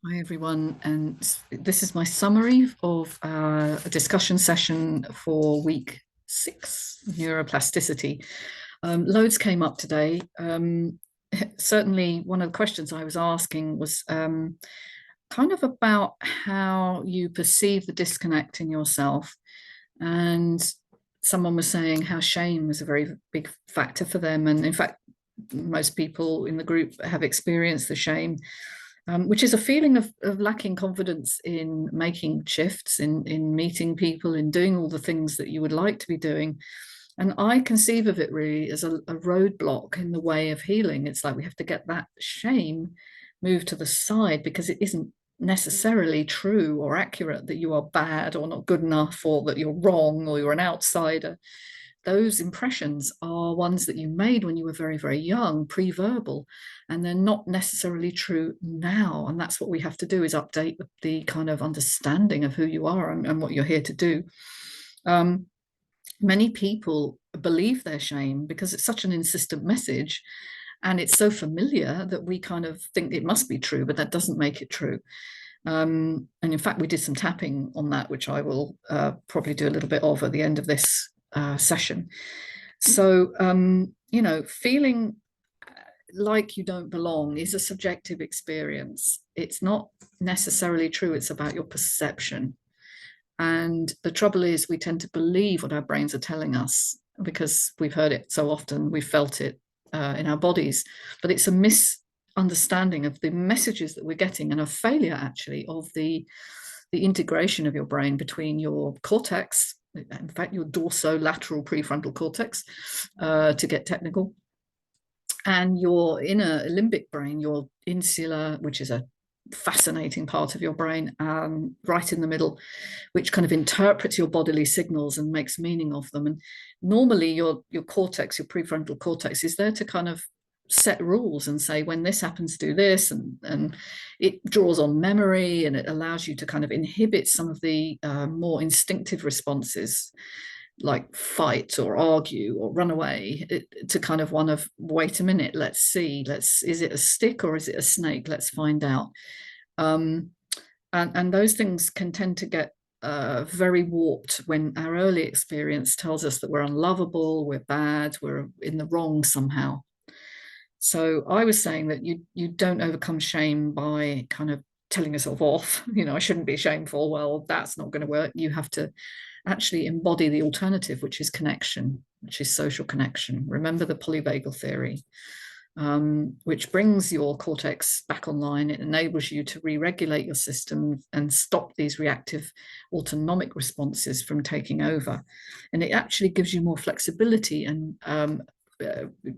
Hi everyone, and this is my summary of a discussion session for week 6, neuroplasticity. Loads came up today. Certainly one of the questions I was asking was kind of about how you perceive the disconnect in yourself. And someone was saying how shame was a very big factor for them. And in fact, most people in the group have experienced the shame, which is a feeling of lacking confidence in making shifts, in meeting people, in doing all the things that you would like to be doing. And I conceive of it really as a roadblock in the way of healing. It's like we have to get that shame moved to the side because it isn't necessarily true or accurate that you are bad or not good enough or that you're wrong or you're an outsider. Those impressions are ones that you made when you were very, very young, pre-verbal, and they're not necessarily true now. And that's what we have to do, is update the kind of understanding of who you are and what you're here to do. Many people believe their shame because it's such an insistent message and it's so familiar that we kind of think it must be true, but that doesn't make it true. And in fact, we did some tapping on that, which I will probably do a little bit of at the end of this session. So, feeling like you don't belong is a subjective experience. It's not necessarily true. It's about your perception. And the trouble is we tend to believe what our brains are telling us because we've heard it so often, we've felt it in our bodies, but it's a misunderstanding of the messages that we're getting and a failure actually of the integration of your brain between your cortex, in fact, your dorsolateral prefrontal cortex, to get technical, and your inner limbic brain, your insula, which is a fascinating part of your brain, right in the middle, which kind of interprets your bodily signals and makes meaning of them. And normally your cortex, your prefrontal cortex, is there to kind of set rules and say, when this happens, do this, and it draws on memory and it allows you to kind of inhibit some of the more instinctive responses like fight or argue or run away, to kind of one of, wait a minute, let's see, is it a stick or is it a snake, let's find out. And those things can tend to get very warped when our early experience tells us that we're unlovable, we're bad, we're in the wrong somehow. So I was saying that you don't overcome shame by kind of telling yourself off, I shouldn't be shameful, well, that's not going to work. You have to actually embody the alternative, which is connection, which is social connection. Remember the polyvagal theory, which brings your cortex back online. It enables you to re-regulate your system and stop these reactive autonomic responses from taking over. And it actually gives you more flexibility and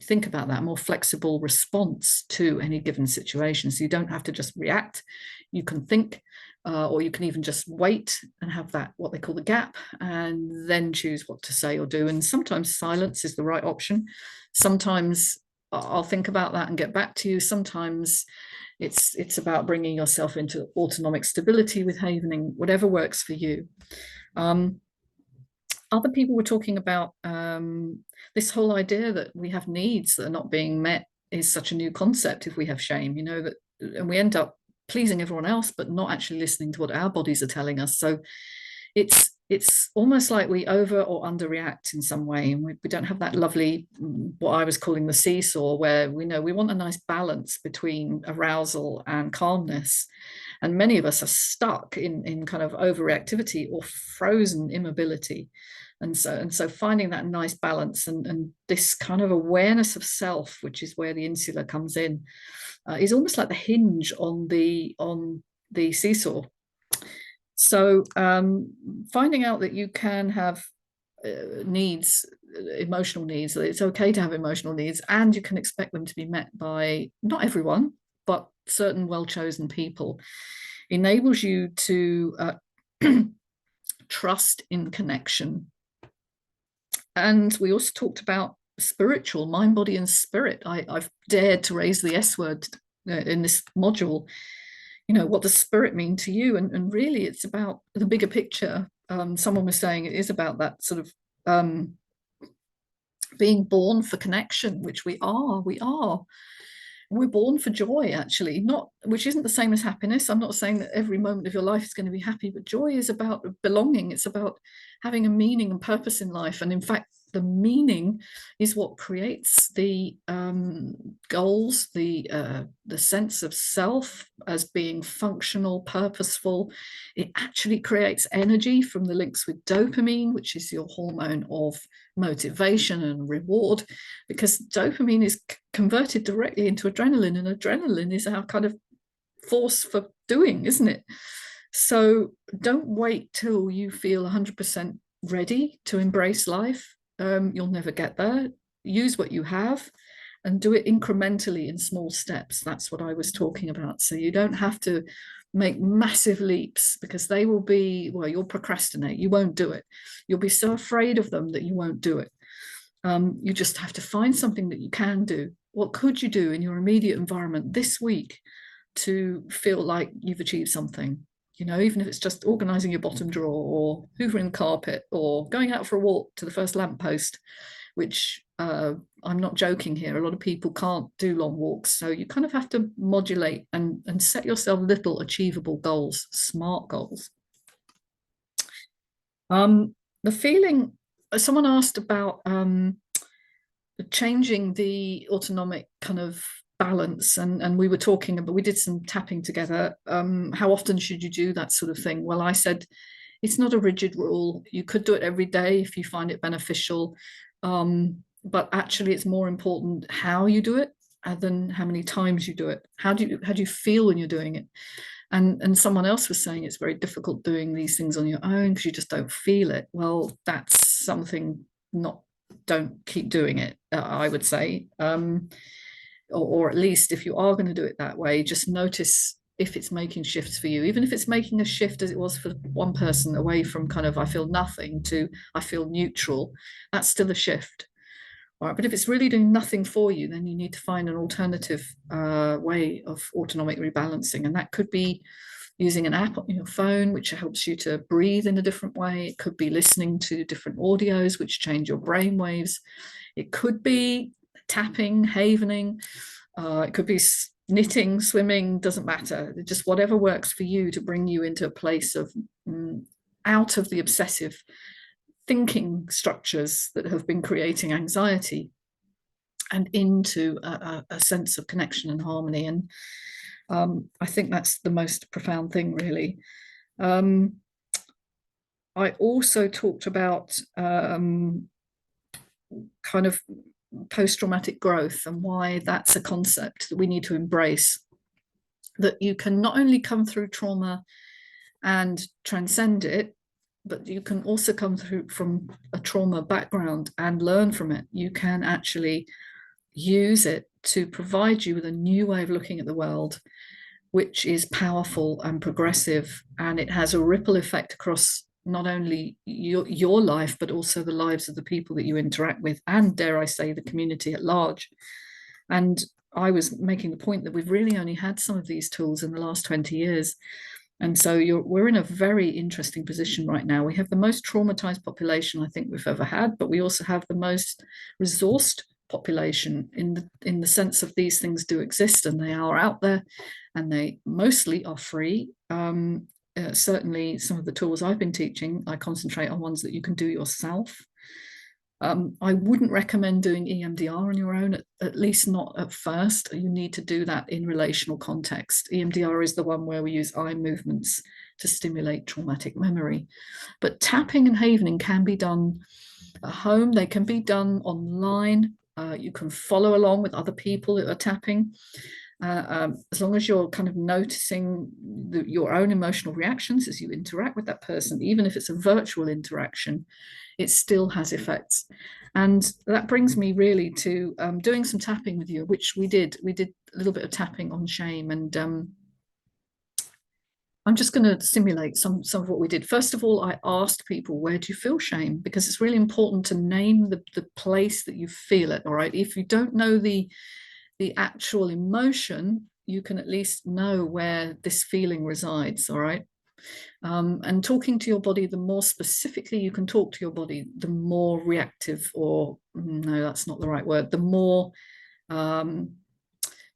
think about that, more flexible response to any given situation. So you don't have to just react, you can think, or you can even just wait and have that, what they call the gap, and then choose what to say or do. And sometimes silence is the right option. Sometimes I'll think about that and get back to you. Sometimes it's about bringing yourself into autonomic stability with havening, whatever works for you. Other people were talking about this whole idea that we have needs that are not being met is such a new concept if we have shame, that, and we end up pleasing everyone else, but not actually listening to what our bodies are telling us. So it's almost like we over or underreact in some way, and we don't have that lovely, what I was calling the seesaw, where we know we want a nice balance between arousal and calmness. And many of us are stuck in kind of overreactivity or frozen immobility. And so finding that nice balance and this kind of awareness of self, which is where the insula comes in, is almost like the hinge on the seesaw. So finding out that you can have needs, emotional needs, that it's okay to have emotional needs, and you can expect them to be met by not everyone, but certain well-chosen people, enables you to trust in connection. And we also talked about spiritual, mind, body, and spirit. I've dared to raise the S word in this module. What does spirit mean to you? And really, it's about the bigger picture. Someone was saying it is about that sort of being born for connection, which we are. we're born for joy, actually, not, which isn't the same as happiness. I'm not saying that every moment of your life is going to be happy, but joy is about belonging. It's about having a meaning and purpose in life. And in fact, the meaning is what creates the goals, the sense of self as being functional, purposeful. It actually creates energy from the links with dopamine, which is your hormone of motivation and reward, because dopamine is converted directly into adrenaline, and adrenaline is our kind of force for doing, isn't it? So don't wait till you feel 100% ready to embrace life. You'll never get there. Use what you have and do it incrementally in small steps. That's what I was talking about. So you don't have to make massive leaps, because they will be, well, you'll procrastinate. You won't do it. You'll be so afraid of them that you won't do it. You just have to find something that you can do. What could you do in your immediate environment this week to feel like you've achieved something? You know, even if it's just organizing your bottom drawer, or hoovering the carpet, or going out for a walk to the first lamppost, which I'm not joking here. A lot of people can't do long walks. So you kind of have to modulate and set yourself little achievable goals, smart goals. The feeling, someone asked about changing the autonomic kind of balance, and we were talking about, we did some tapping together. How often should you do that sort of thing? Well, I said it's not a rigid rule. You could do it every day if you find it beneficial, but actually it's more important how you do it than how many times you do it. How do you feel when you're doing it? And someone else was saying it's very difficult doing these things on your own because you just don't feel it. Well, that's something, not, don't keep doing it, I would say. Or at least if you are going to do it that way, just notice if it's making shifts for you, even if it's making a shift as it was for one person, away from kind of I feel nothing to I feel neutral. That's still a shift. All right, but if it's really doing nothing for you, then you need to find an alternative way of autonomic rebalancing. And that could be using an app on your phone, which helps you to breathe in a different way. It could be listening to different audios, which change your brain waves. It could be tapping, havening. It could be knitting, swimming, doesn't matter. Just whatever works for you to bring you into a place of out of the obsessive thinking structures that have been creating anxiety, and into a sense of connection and harmony. And I think that's the most profound thing, really. I also talked about kind of post-traumatic growth, and why that's a concept that we need to embrace. That you can not only come through trauma and transcend it, but you can also come through from a trauma background and learn from it. You can actually use it to provide you with a new way of looking at the world, which is powerful and progressive, and it has a ripple effect across not only your life, but also the lives of the people that you interact with, and dare I say, the community at large. And I was making the point that we've really only had some of these tools in the last 20 years. And so we're in a very interesting position right now. We have the most traumatized population I think we've ever had, but we also have the most resourced population in the sense of these things do exist, and they are out there, and they mostly are free. Certainly some of the tools I've been teaching, I concentrate on ones that you can do yourself. I wouldn't recommend doing EMDR on your own, at least not at first. You need to do that in relational context. EMDR is the one where we use eye movements to stimulate traumatic memory. But tapping and havening can be done at home. They can be done online. You can follow along with other people that are tapping. As long as you're kind of noticing your own emotional reactions as you interact with that person, even if it's a virtual interaction, it still has effects. And that brings me really to doing some tapping with you, which we did. We did a little bit of tapping on shame, and I'm just going to simulate some of what we did. First of all, I asked people, where do you feel shame? Because it's really important to name the place that you feel it, all right? If you don't know the actual emotion, you can at least know where this feeling resides, all right? And talking to your body, the more specifically you can talk to your body, the more reactive, or no, that's not the right word, the more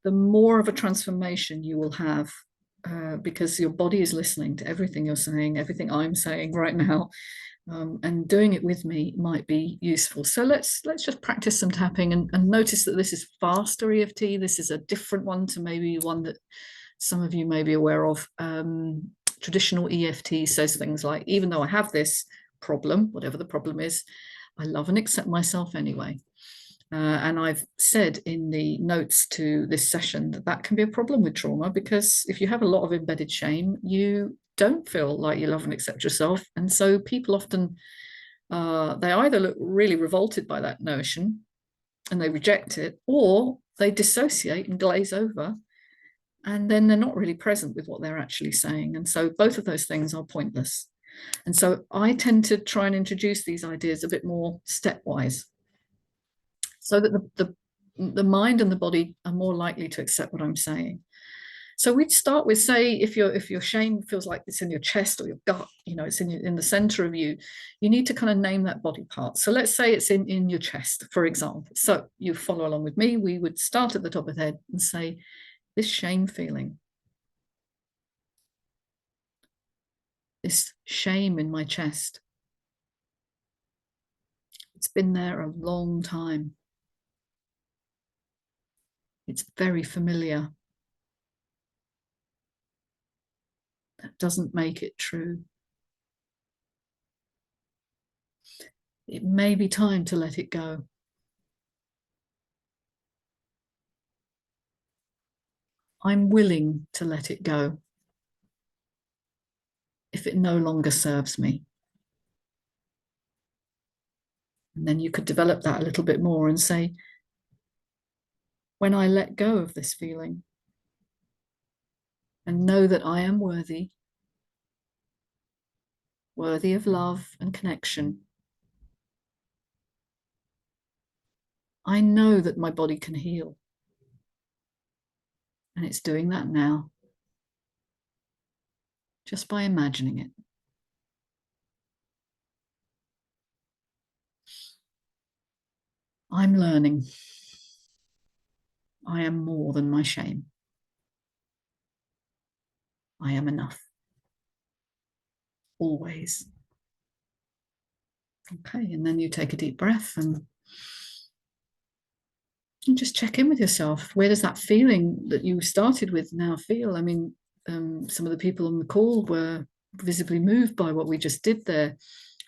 the more of a transformation you will have, because your body is listening to everything you're saying, everything I'm saying right now, and doing it with me might be useful. So let's just practice some tapping, and notice that this is faster EFT. This is a different one to maybe one that some of you may be aware of. Traditional EFT says things like, even though I have this problem, whatever the problem is, I love and accept myself anyway. And I've said in the notes to this session that that can be a problem with trauma, because if you have a lot of embedded shame, you don't feel like you love and accept yourself. And so people often, they either look really revolted by that notion and they reject it, or they dissociate and glaze over, and then they're not really present with what they're actually saying. And so both of those things are pointless. And so I tend to try and introduce these ideas a bit more stepwise, so that the mind and the body are more likely to accept what I'm saying. So we'd start with, say, if your shame feels like it's in your chest or your gut, it's in the center of you, you need to kind of name that body part. So let's say it's in your chest, for example. So you follow along with me. We would start at the top of the head and say, this shame feeling, this shame in my chest, it's been there a long time. It's very familiar. That doesn't make it true. It may be time to let it go. I'm willing to let it go if it no longer serves me. And then you could develop that a little bit more and say, when I let go of this feeling and know that I am worthy of love and connection, I know that my body can heal. And it's doing that now, just by imagining it. I'm learning. I am more than my shame. I am enough. Always. Okay, and then you take a deep breath and just check in with yourself. Where does that feeling that you started with now feel? I mean, some of the people on the call were visibly moved by what we just did there.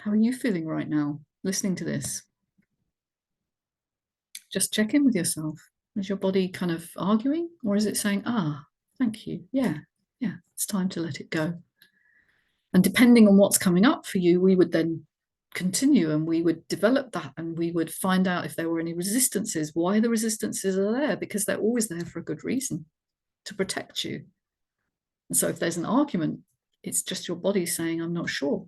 How are you feeling right now, listening to this? Just check in with yourself. Is your body kind of arguing, or is it saying, thank you. Yeah, it's time to let it go. And depending on what's coming up for you, we would then continue and we would develop that, and we would find out if there were any resistances, why the resistances are there, because they're always there for a good reason, to protect you. And so if there's an argument, it's just your body saying, I'm not sure.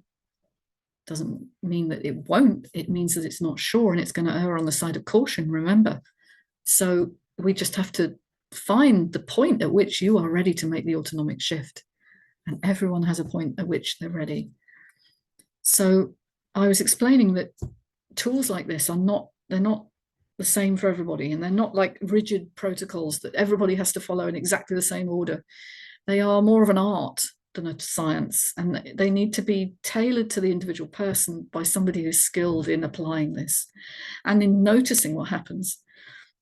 Doesn't mean that it won't. It means that it's not sure, and it's going to err on the side of caution, remember. So we just have to find the point at which you are ready to make the autonomic shift. And everyone has a point at which they're ready. So I was explaining that tools like this they're not the same for everybody, and they're not like rigid protocols that everybody has to follow in exactly the same order. They are more of an art than a science, and they need to be tailored to the individual person by somebody who's skilled in applying this and in noticing what happens.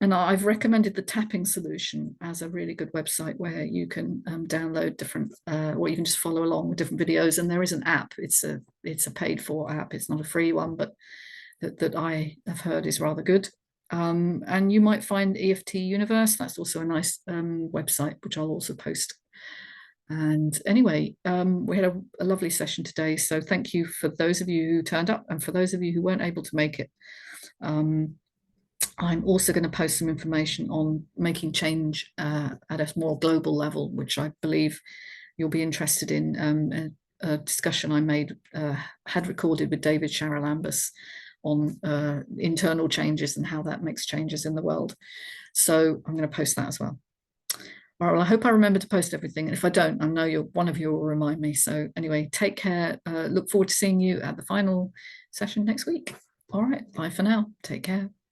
And I've recommended the tapping solution as a really good website where you can download different, or you can just follow along with different videos. And there is an app. It's a paid for app. It's not a free one, but that I have heard is rather good. And you might find EFT Universe. That's also a nice website, which I'll also post. And anyway, we had a lovely session today. So thank you for those of you who turned up, and for those of you who weren't able to make it. I'm also going to post some information on making change at a more global level, which I believe you'll be interested in. A discussion I had recorded with David Charalambous on internal changes and how that makes changes in the world. So I'm going to post that as well. All right, well, I hope I remember to post everything. And if I don't, I know one of you will remind me. So anyway, take care. Look forward to seeing you at the final session next week. All right, bye for now. Take care.